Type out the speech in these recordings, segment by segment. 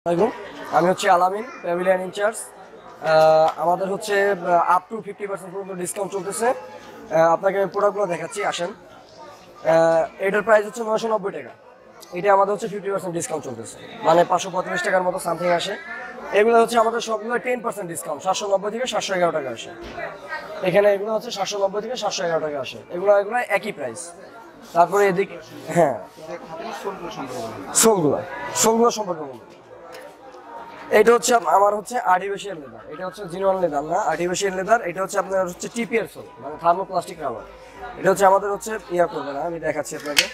আসসালামু আলাইকুম, আমি হচ্ছে আলামিন, প্যাভিলিয়ন ইনচার্জ। আমাদের হচ্ছে আপ টু 50% পর্যন্ত ডিসকাউন্ট চলতেছে। আপনাকে প্রোডাক্টগুলো দেখাচ্ছি, আসেন। এটার প্রাইস হচ্ছে 990 টাকা। এটা আমাদের হচ্ছে 50% ডিসকাউন্ট চলতেছে, মানে 535 টাকার মতো সামথিং আসে। এগুলো হচ্ছে আমাদের সবগুলো 10% ডিসকাউন্ট, 790 থেকে 711 টাকা আসে। এখানে এগুলো হচ্ছে 790 থেকে 711 টাকা আসে। এগুলো একই প্রাইস। তারপরে এদিকে হ্যাঁ, সোলগুলো সোলগুলো সম্পর্কে বলবো। এটা হচ্ছে আমার হচ্ছে আর্টিফিশিয়াল লেদার, এটা হচ্ছে জিনুয়ান লেদার না, আর্টিফিশিয়াল লেদার। এটা হচ্ছে আপনার হচ্ছে টিপিআর সোল, মানে থার্মোপ্লাস্টিক রাবার। এটা হচ্ছে আমাদের হচ্ছে করবে না, আমি দেখাচ্ছি আপনাকে।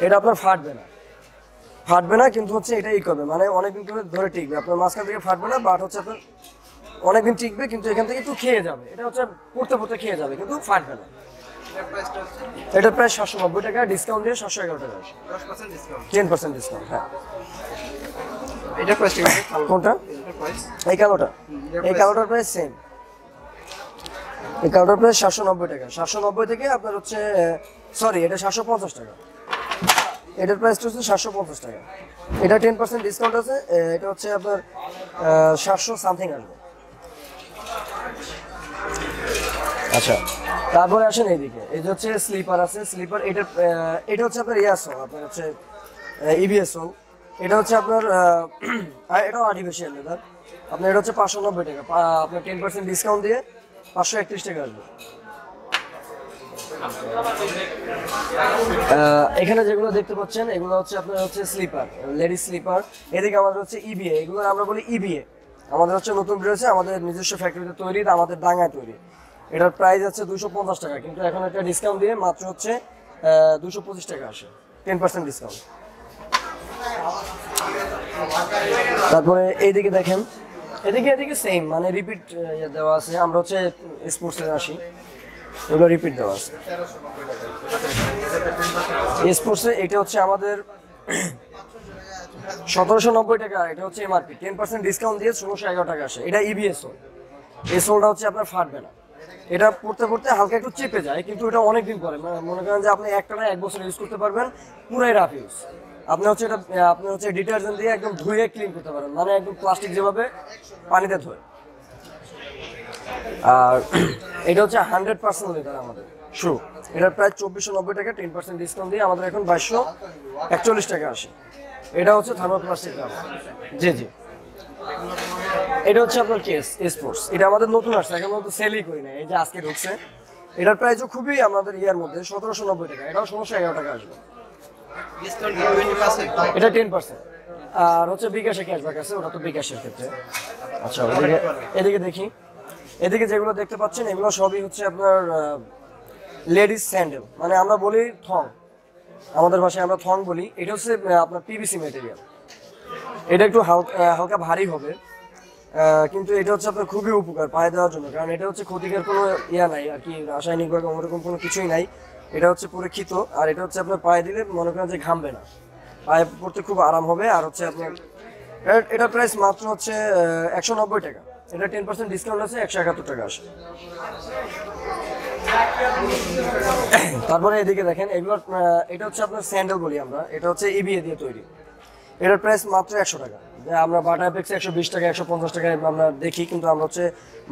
এটা আপনার ফাটবে না কিন্তু হচ্ছে এটা করবে, মানে অনেকদিন ধরে টিকবে। আপনার মাঝখান থেকে ফাটবে না, বাট হচ্ছে আপনার অনেকদিন টিকবে, কিন্তু এখান থেকে একটু খেয়ে যাবে। এটা হচ্ছে পড়তে পড়তে খেয়ে যাবে, কিন্তু ফাটবে না। এটার প্রায় 790 টাকা, ডিসকাউন্ট দিয়ে 711 টাকা আসে। 10% ডিসকাউন্ট। হ্যাঁ, এটা প্রাইস কোনটা? এই কালোটা, এই কালোটার প্রাইস সেম। এই কালোটার প্রাইস 790 টাকা। 790 থেকে আপনার হচ্ছে সরি, এটা 750 টাকা। এটার প্রাইসটা হচ্ছে 750 টাকা। এটা 10% ডিসকাউন্ট আছে। এটা হচ্ছে আপনার 700 সামথিং আসবে। আচ্ছা, তারপরে আসেন এইদিকে। এই যে হচ্ছে স্লিপার আছে, স্লিপার। এটা হচ্ছে আপনার ইয়াসো, আপনার হচ্ছে ইবিএসও। এটা হচ্ছে আপনার এটাও আর্টিফিশিয়াল লেদার। আপনার এটা হচ্ছে 590 টাকা। আপনার 10% ডিসকাউন্ট দিয়ে 531 টাকা আসবে। এখানে যেগুলো দেখতে পাচ্ছেন এগুলো হচ্ছে আপনার হচ্ছে স্লিপার, লেডিস স্লিপার। এদিকে আমাদের হচ্ছে ইবিএ, এগুলো আমরা বলি ইবিএ। আমাদের হচ্ছে নতুন বেরোচ্ছে, আমাদের নিজস্ব ফ্যাক্টরিতে তৈরি, আমাদের ডাঙায় তৈরি। এটার প্রাইস আছে 250 টাকা, কিন্তু এখন একটা ডিসকাউন্ট দিয়ে মাত্র হচ্ছে 225 টাকা আসে, 10% ডিসকাউন্ট। তারপরে এইদিকে দেখেন, এদিকে সেম, মানে রিপিট দেওয়া আছে। আমরা হচ্ছে স্পোর্টসে আসি, এগুলো রিপিট দেওয়া আছে স্পোর্টসে। এটা হচ্ছে আমাদের 1790 টাকা। এটা হচ্ছে এমআরপি, 10% ডিসকাউন্ট দিয়ে 1611 টাকা আসে। এটা ইবিএস হোল। এই সোলটা হচ্ছে আপনার ফাটবে না। এটা পড়তে পড়তে হালকা একটু চেপে যায়, কিন্তু এটা অনেকদিন পরে, মনে করেন যে আপনি একটা না 1 বছর ইউজ করতে পারবেন, পুরাই রাফ ইউজ। আপনি হচ্ছে এটা আপনি হচ্ছে ডিটারজেন্ট দিয়ে একদম ধুয়ে ক্লিন করতে পারেন, মানে একদম প্লাস্টিক যেভাবে পানিতে ধোয়। আর এটা হচ্ছে 100% লেদার আমাদের শু। এটার প্রায় 2490 টাকা, 10% ডিসকাউন্ট দিয়ে আমাদের এখন 2241 টাকা আসে। এটা হচ্ছে থার্মোপ্লাস্টিক রাবার। জি জি, এটা হচ্ছে আপনার কেস স্পোর্টস। এটা আমাদের নতুন আসছে, এখন তো সেলই করি না, এই যে আজকে ঢুকছে। এটার প্রাইসও খুবই আমাদের ইয়ার মধ্যে, 1790 টাকা। এটাও 1611 টাকা আসবে। এটা 10%। আর হচ্ছে বিকাশে ক্যাশব্যাক আছে, ওটা তো বিকাশের ক্ষেত্রে। আচ্ছা, এদিকে দেখি। এদিকে যেগুলো দেখতে পাচ্ছেন এগুলো সবই হচ্ছে আপনার লেডিস স্যান্ডেল, মানে আমরা বলি থং, আমাদের ভাষায় আমরা থং বলি। এটা হচ্ছে আপনার পিভিসি ম্যাটেরিয়াল। এটা একটু হালকা ভারী হবে, কিন্তু এটা হচ্ছে আপনার খুবই উপকার পায়ে দেওয়ার জন্য, কারণ এটা হচ্ছে ক্ষতিকর কোনো নাই আর কি, রাসায়নিক বা ওরকম কোনো কিছুই নাই। এটা হচ্ছে পরীক্ষিত। আর এটা হচ্ছে আপনার পায়ে দিলে মনে করেন যে ঘামবে না, পায়ে পড়তে খুব আরাম হবে। আর হচ্ছে আপনার এটার প্রাইস মাত্র হচ্ছে 190 টাকা। এটা 10% ডিসকাউন্ট আছে, 171 টাকা আসে। তারপরে এদিকে দেখেন, এগুলোর এটা হচ্ছে আপনার স্যান্ডেল বলি আমরা। এটা হচ্ছে ইবিএ দিয়ে তৈরি। এটার প্রাইস মাত্র 100 টাকা। আমরা বাটা অ্যাপেক্সে 120 টাকা, 150 টাকা আমরা দেখি, কিন্তু আমরা হচ্ছে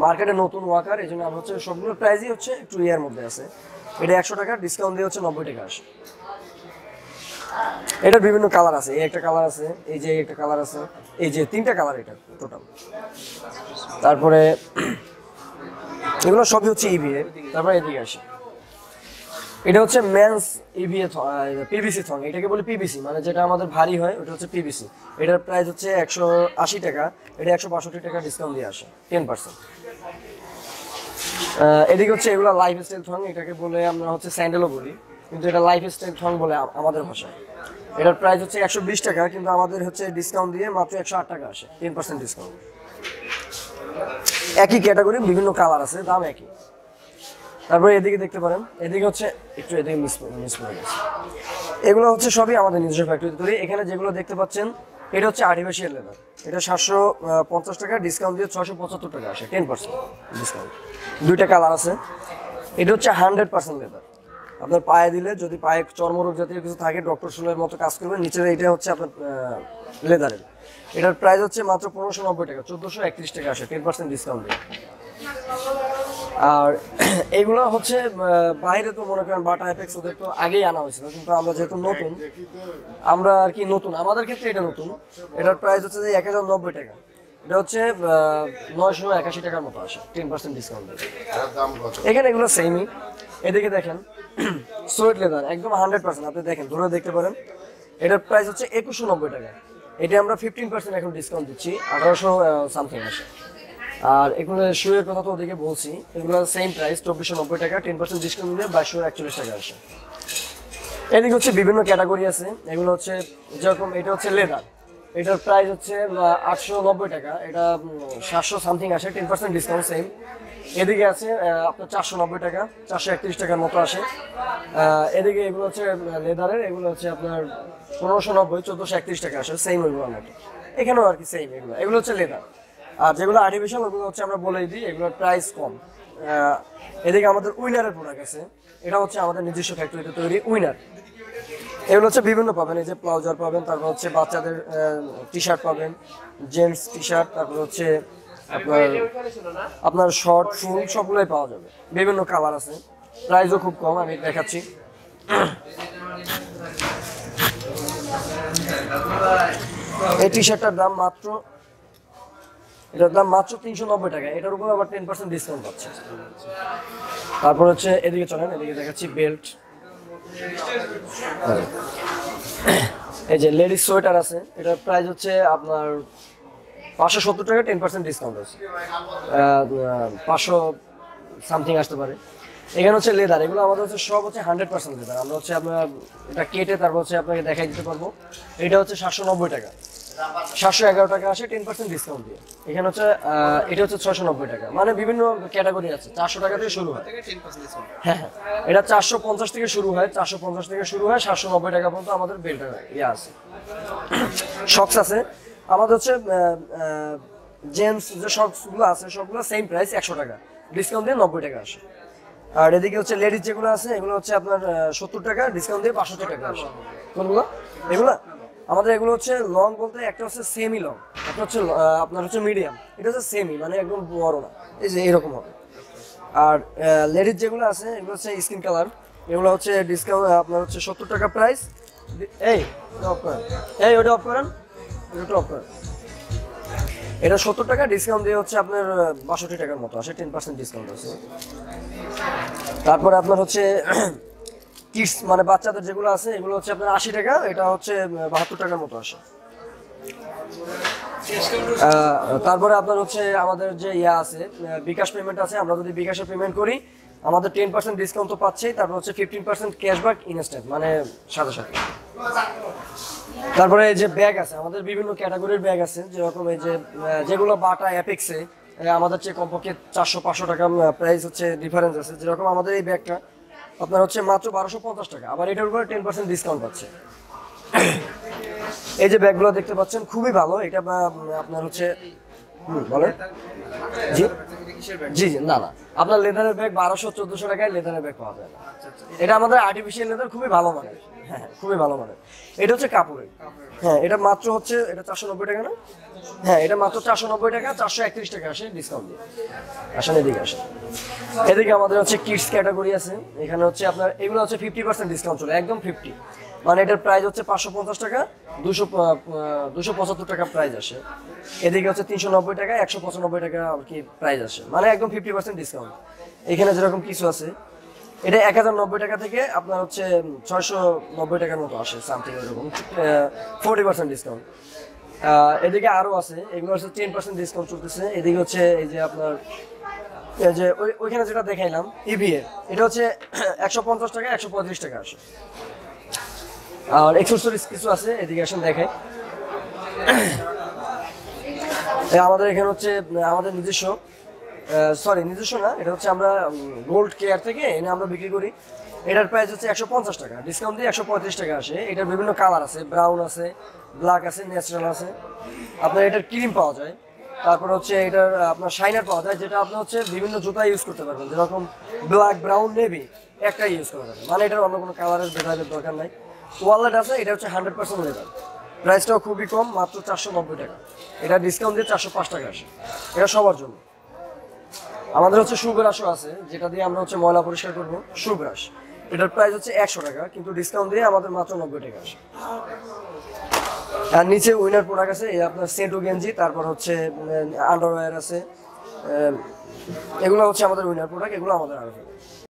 মার্কেটে নতুন ওয়াকার, এই জন্য আমরা হচ্ছে সবগুলোর প্রাইসই হচ্ছে একটু ইয়ার মধ্যে আছে। এটা 100 টাকা, ডিসকাউন্ট দিয়ে হচ্ছে 90 টাকা আসে। এটার বিভিন্ন কালার আছে, এই একটা কালার আছে, এই যে একটা কালার আছে, এই যে 3টা কালার এটা টোটাল। তারপরে এগুলো সবই হচ্ছে ইবিএ। তারপরে এদিকে আসে, এটা হচ্ছে মেন্স ইবিএ পিভিসি থং। এটাকে বলে পিভিসি, মানে যেটা আমাদের ভারী হয় ওটা হচ্ছে পিভিসি। এটার প্রাইস হচ্ছে 180 টাকা। এটা 162 টাকা ডিসকাউন্ট দিয়ে আসে, 10%। এদিকে হচ্ছে এগুলো লাইফ স্টাইল থং। এটাকে বলে আমরা হচ্ছে স্যান্ডেলও বলি, কিন্তু এটা লাইফ স্টাইল থং বলে আমাদের ভাষায়। এটার প্রাইস হচ্ছে 120 টাকা, কিন্তু আমাদের হচ্ছে ডিসকাউন্ট দিয়ে মাত্র 108 টাকা আসে, 10% ডিসকাউন্ট। একই ক্যাটাগরি, বিভিন্ন কালার আছে, দাম একই। তারপরে এদিকে দেখতে পারেন, এদিকে হচ্ছে একটু এদিকে মিস করে গেছে। এগুলো হচ্ছে সবই আমাদের নিজস্ব ফ্যাক্টরিতে তৈরি। এখানে যেগুলো দেখতে পাচ্ছেন এটা হচ্ছে আর্টিফিশিয়াল লেদার। এটা 750 টাকা, ডিসকাউন্ট দিয়ে 675 টাকা আসে, 10% ডিসকাউন্ট। 2টা কালার আছে। এটা হচ্ছে 100% লেদার। আপনার পায়ে দিলে যদি পায়ে চর্মরোগ জাতীয় কিছু থাকে, ডক্টর শুলের মতো কাজ করবে। নিচের এটা হচ্ছে আপনার লেদারের। এটার প্রাইস হচ্ছে মাত্র 1590 টাকা, 1431 টাকা আসে 10% ডিসকাউন্ট দিয়ে। আর এগুলো হচ্ছে বাইরে তো মনে করেন বাটা এফেক্স ওদের তো আগেই আনা হয়েছিল, কিন্তু আমরা যেহেতু নতুন, আমরা আর কি নতুন, আমাদের ক্ষেত্রে এটা নতুন। এটার প্রাইস হচ্ছে যে 1090 টাকা, এটা হচ্ছে 981 টাকার মতো আসে 10% ডিসকাউন্ট দিয়ে। এখানে এগুলো সেমই। এদিকে দেখেন সোয়েট লেদার একদম 100%, আপনি দেখেন ধরে দেখতে পারেন। এটার প্রাইস হচ্ছে 2190 টাকা, এটা আমরা 15% এখন ডিসকাউন্ট দিচ্ছি, 1800 সামথিং আসে। আর এগুলো শুয়ের কথা তো ওদিকে বলছি, এগুলো সেম প্রাইস 2490 টাকা, 10% ডিসকাউন্ট দিয়ে 2241 টাকা আসে। এদিকে হচ্ছে বিভিন্ন ক্যাটাগরি আছে, এগুলো হচ্ছে যেরকম এটা হচ্ছে লেদার, এটার প্রাইস হচ্ছে 890 টাকা, এটা 700 সামথিং আসে, 10% ডিসকাউন্ট সেম। এদিকে আছে আপনার 490 টাকা, 431 টাকার মতো আসে। এদিকে এগুলো হচ্ছে লেদারের, এগুলো হচ্ছে আপনার 1590, 1431 টাকা আসে, সেম ওইগুলোর মতো। এখানেও আর কি সেম, এগুলো এগুলো হচ্ছে লেদার। আর যেগুলো আর্টিফিশিয়াল ওগুলো হচ্ছে আমরা বলেই দিই, এগুলোর প্রাইস কম। এদিকে আমাদের উইনারের প্রোডাক্ট আছে, এটা হচ্ছে আমাদের নিজস্ব ফ্যাক্টরিতে তৈরি উইনার। এগুলো হচ্ছে বিভিন্ন পাবেন, এই যে প্লাউজার পাবেন, তারপর হচ্ছে বাচ্চাদের টি শার্ট পাবেন, জেন্টস টি শার্ট, তারপর হচ্ছে আপনার শর্ট ফুল সবগুলোই পাওয়া যাবে, বিভিন্ন কালার আছে, প্রাইসও খুব কম, আমি দেখাচ্ছি। এই টি শার্টটার দাম মাত্র, এটার দাম মাত্র 390 টাকা, এটার উপর আবার 10% ডিসকাউন্ট পাচ্ছে। তারপর হচ্ছে এদিকে চলেন, এদিকে দেখাচ্ছি বেল্ট। এই যে লেডিস সোয়েটার আছে, এটার প্রাইস হচ্ছে আপনার 570 টাকা, 10% ডিসকাউন্ট আছে, 500 সামথিং আসতে পারে। এখানে হচ্ছে লেদার, এগুলো আমাদের হচ্ছে সব হচ্ছে 100% লেদার, আমরা হচ্ছে আপনার এটা কেটে তারপর হচ্ছে আপনাকে দেখাই দিতে পারবো। এটা হচ্ছে 790 টাকা, 711 টাকা আসে 10% ডিসকাউন্ট দিয়ে। এখানে হচ্ছে এটা হচ্ছে 690 টাকা, মানে বিভিন্ন ক্যাটাগরি আছে, 400 টাকা থেকে শুরু হয়। হ্যাঁ হ্যাঁ, এটা 450 থেকে শুরু হয়, 450 থেকে শুরু হয়, 790 টাকা পর্যন্ত আমাদের বেল্ট আছে। শক্স আছে আমাদের হচ্ছে জেন্টস যে শক্সগুলো আছে সবগুলো সেম প্রাইস 100 টাকা, ডিসকাউন্ট দিয়ে 90 টাকা আসে। আর এদিকে হচ্ছে লেডিস যেগুলো আছে এগুলো হচ্ছে আপনার 70 টাকা, ডিসকাউন্ট দিয়ে 65 টাকা আসে। কোনগুলো? এগুলো আমাদের এগুলো হচ্ছে লং বলতে একটা হচ্ছে সেমি লং, একটা হচ্ছে আপনার হচ্ছে মিডিয়াম, এটা হচ্ছে সেমি মানে একদম বড় না, এই যে এরকম হবে। আর লেডিস যেগুলো আছে এগুলো হচ্ছে স্কিন কালার, এগুলো হচ্ছে ডিসকাউন্ট আপনার হচ্ছে 70 টাকা প্রাইস। এই অফ করেন, এই ওটা অফ করেন, ওটা অফ করেন। এটা 70 টাকা, ডিসকাউন্ট দিয়ে হচ্ছে আপনার 62 টাকার মতো আসে, 10% ডিসকাউন্ট আছে। তারপরে আপনার হচ্ছে কিডস মানে বাচ্চাদের যেগুলো আছে এগুলো হচ্ছে আপনার 80 টাকা, এটা হচ্ছে 72 টাকার মতো আসে। তারপরে আপনার হচ্ছে আমাদের যে আছে বিকাশ পেমেন্ট আছে, আমরা যদি বিকাশে পেমেন্ট করি আমাদের 10% ডিসকাউন্ট তো পাচ্ছেই, তারপর হচ্ছে 15% ক্যাশব্যাক ইনস্ট্যান্ট মানে সাথে সাথে। তারপরে এই যে ব্যাগ আছে, আমাদের বিভিন্ন ক্যাটাগরির ব্যাগ আছে, যেরকম এই যে যেগুলো বাটা অ্যাপেক্সে আমাদের চেয়ে কমপক্ষে 400-500 টাকা প্রাইস হচ্ছে ডিফারেন্স আছে। যেরকম আমাদের এই ব্যাগটা আপনার হচ্ছে মাত্র 1250 টাকা, আবার এটার উপরে 10% ডিসকাউন্ট পাচ্ছে। এই যে ব্যাগগুলো দেখতে পাচ্ছেন খুবই ভালো, এটা আপনার হচ্ছে বলেন জি জি জি না না, আপনার লেদারের ব্যাগ 1200-1400 টাকায় লেদারের ব্যাগ পাওয়া যায় না, এটা আমাদের আর্টিফিশিয়াল লেদার, খুবই ভালো মানের। হ্যাঁ খুবই ভালো মানের। এটা হচ্ছে কাপড়ের, হ্যাঁ এটা মাত্র হচ্ছে এটা 490 টাকা না, হ্যাঁ এটা মাত্র 490 টাকা, 431 টাকা আসে ডিসকাউন্ট দিয়ে। আসেন এদিকে আসেন, এদিকে আমাদের হচ্ছে কিডস ক্যাটাগরি আছে, এখানে হচ্ছে আপনার এগুলো হচ্ছে 50% ডিসকাউন্ট চলে, একদম 50, মানে এটার প্রাইস হচ্ছে 550 টাকা, 275 টাকা প্রাইস আসে। এদিকে হচ্ছে 390 টাকা, 195 টাকা আর কি প্রাইস আসে, মানে একদম 50% ডিসকাউন্ট। এখানে যেরকম কিছু আছে এটা 1090 টাকা থেকে আপনার হচ্ছে 690 টাকার মতো আসে সামথিং, এরকম 40% ডিসকাউন্ট। এদিকে আরো আছে, এগুলো হচ্ছে 10% ডিসকাউন্ট চলতেছে। এদিকে হচ্ছে এই যে আপনার এই যে ওইখানে যেটা দেখাইলাম ইভিএ, এটা হচ্ছে 150 টাকা, 135 টাকা আসে। আর এক্সেসরিজ কিছু আছে, এদিকে আসেন দেখাই। আমাদের এখানে হচ্ছে আমাদের নিজস্ব, সরি নিজস্ব না, এটা হচ্ছে আমরা গোল্ড কেয়ার থেকে এনে আমরা বিক্রি করি। এটার প্রাইস হচ্ছে 150 টাকা, ডিসকাউন্ট দিয়ে 135 টাকা আসে। এটার বিভিন্ন কালার আছে, ব্রাউন আছে, ব্ল্যাক আছে, ন্যাচারাল আছে। আপনার এটার ক্রিম পাওয়া যায়, তারপর হচ্ছে এটার আপনার শাইনার পাওয়া যায়, যেটা আপনি হচ্ছে বিভিন্ন জুতা ইউজ করতে পারবেন, যেরকম ব্ল্যাক, ব্রাউন, নেভি একটাই ইউজ করা যাবে, মানে এটার অন্য কোনো কালারের ভেদাভেদ দরকার নাই। ওয়ালেট আছে, এটা হচ্ছে 100% লেদার, প্রাইসটাও খুবই কম, মাত্র 490 টাকা। এটা ডিসকাউন্ট দিয়ে 405 টাকা আসে। এটা সবার জন্য। আমাদের হচ্ছে শু ব্রাশও আছে, যেটা দিয়ে আমরা হচ্ছে ময়লা পরিষ্কার করবো, শু ব্রাশ। এটার প্রাইস হচ্ছে 100 টাকা, কিন্তু ডিসকাউন্ট দিয়ে আমাদের মাত্র 90 টাকা আসে। আর নিচে উইনার প্রোডাক্ট আছে, এই আপনার সেন্টু গেঞ্জি, তারপর হচ্ছে আন্ডারওয়্যার আছে। এগুলো হচ্ছে আমাদের উইনার প্রোডাক্ট, এগুলো আমাদের আরো